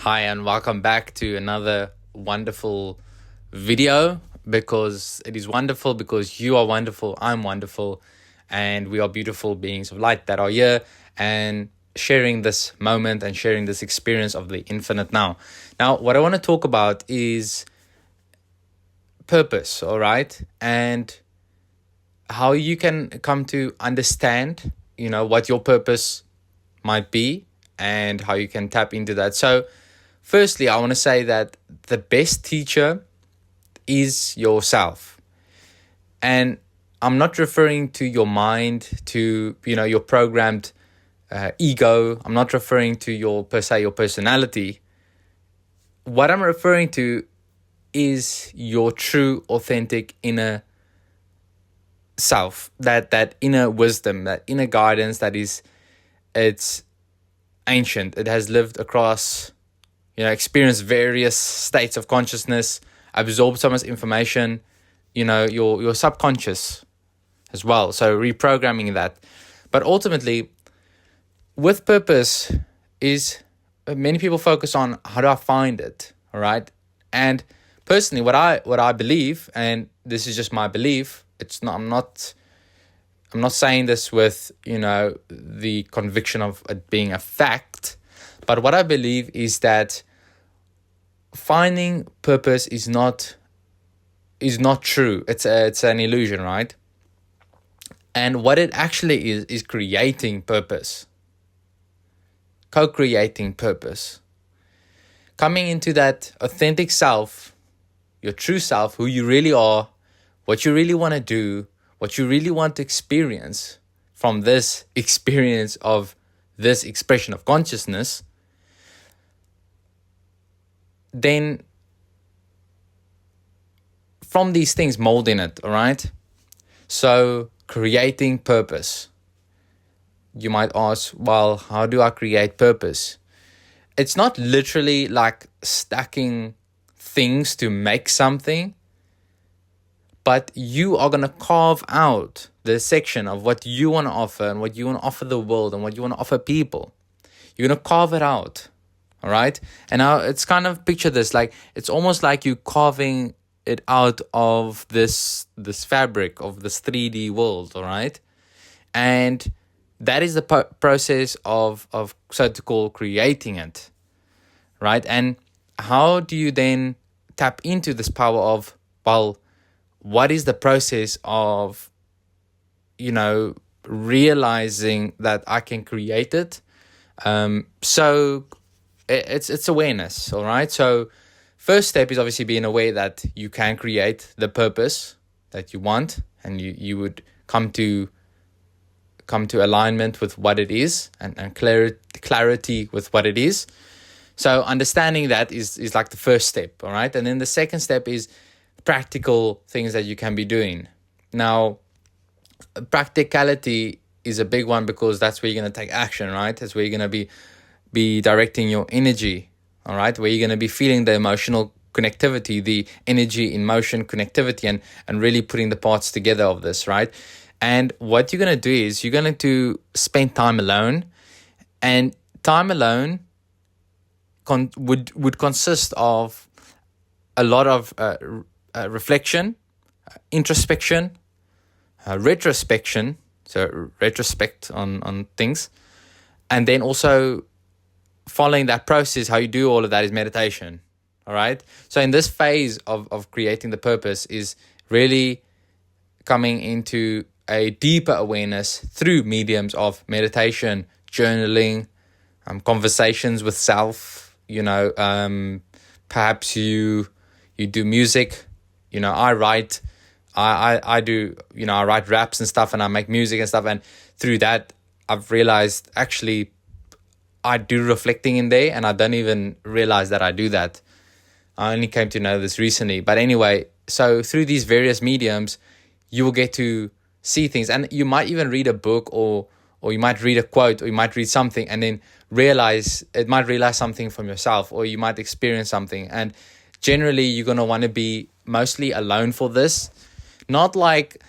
Hi, and welcome back to another wonderful video because it is wonderful because you are wonderful, I'm wonderful, and we are beautiful beings of light that are here and sharing this moment and sharing this experience of the infinite now. Now, what I want to talk about is purpose, all right? And how you can come to understand, what your purpose might be and how you can tap into that. So, firstly, I want to say that the best teacher is yourself. And I'm not referring to your mind, to, your programmed ego. I'm not referring to your personality. What I'm referring to is your true, authentic inner self, that inner wisdom, that inner guidance it's ancient. It has lived across, experienced various states of consciousness, absorbed so much information, your subconscious as well. So reprogramming that. But ultimately, with purpose is many people focus on how do I find it, all right? And personally, what I believe, and this is just my belief, I'm not saying this with, the conviction of it being a fact, but what I believe is that finding purpose is not true. It's an illusion, right? And what it actually is creating purpose. Co-creating purpose. Coming into that authentic self, your true self, who you really are, what you really want to do, what you really want to experience from this experience of this expression of consciousness, then from these things molding it, all right? So creating purpose. You might ask, well, how do I create purpose? It's not literally like stacking things to make something, but you are going to carve out the section of what you want to offer and what you want to offer the world and what you want to offer people. You're going to carve it out, all right? And now it's kind of, picture this, like it's almost like you carving it out of this fabric of this 3D world, all right? And that is the process of so to call creating it, right? And how do you then tap into this power of, well, what is the process of, realizing that I can create it? So it's awareness, all right? So first step is obviously being aware that you can create the purpose that you want, and you would come to alignment with what it is and clarity with what it is. So understanding that is like the first step, all right? And then the second step is practical things that you can be doing. Now, practicality is a big one because that's where you're going to take action, right? That's where you're going to be directing your energy, all right? Where you're going to be feeling the emotional connectivity, the energy in motion connectivity, and really putting the parts together of this, right? And what you're going to do is you're going to spend time alone, and time alone would consist of a lot of reflection, introspection, retrospection, so retrospect on things, and then also following that process, how you do all of that is meditation, all right? So in this phase of creating the purpose is really coming into a deeper awareness through mediums of meditation, journaling, conversations with self, perhaps you do music. I write, I do, I write raps and stuff, and I make music and stuff. And through that, I've realized actually I do reflecting in there, and I don't even realize that I do that. I only came to know this recently. But anyway, so through these various mediums, you will get to see things. And you might even read a book, or you might read a quote, or you might read something and then realize something from yourself, or you might experience something. And generally, you're going to want to be mostly alone for this. Not like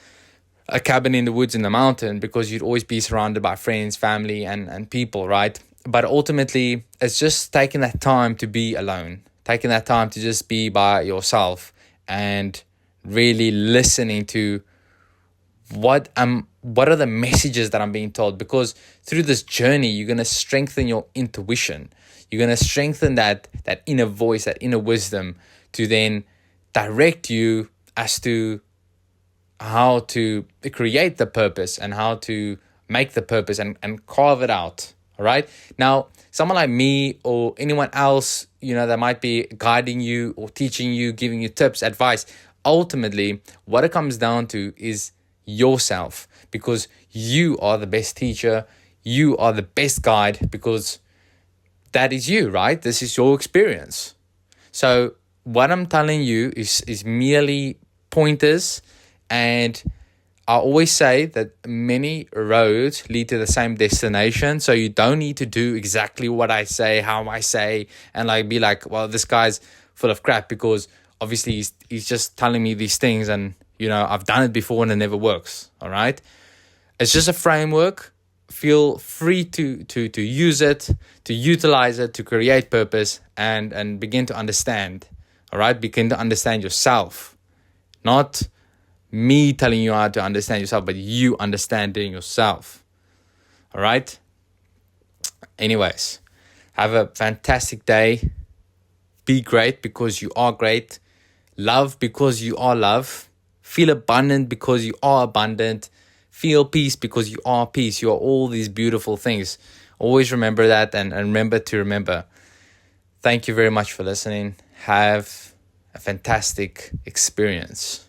a cabin in the woods in the mountain, because you'd always be surrounded by friends, family, and people, right? But ultimately, it's just taking that time to be alone, taking that time to just be by yourself and really listening to what are the messages that I'm being told, because through this journey you're going to strengthen your intuition. You're going to strengthen that inner voice, that inner wisdom, to then direct you as to how to create the purpose and how to make the purpose and carve it out. All right. Now, someone like me or anyone else, that might be guiding you or teaching you, giving you tips, advice, ultimately, what it comes down to is yourself, because you are the best teacher. You are the best guide, because that is you, right? This is your experience. So what I'm telling you is merely pointers, and I always say that many roads lead to the same destination. So you don't need to do exactly what I say, how I say, and be like, well, this guy's full of crap, because obviously he's just telling me these things, and I've done it before and it never works. All right. It's just a framework. Feel free to use it, to utilize it, to create purpose, and begin to understand. All right. Begin to understand yourself, not me telling you how to understand yourself, but you understanding yourself. All right. Anyways, have a fantastic day. Be great because you are great. Love because you are love. Feel abundant because you are abundant. Feel peace because you are peace. You are all these beautiful things. Always remember that, and remember to remember. Thank you very much for listening. Have a fantastic experience.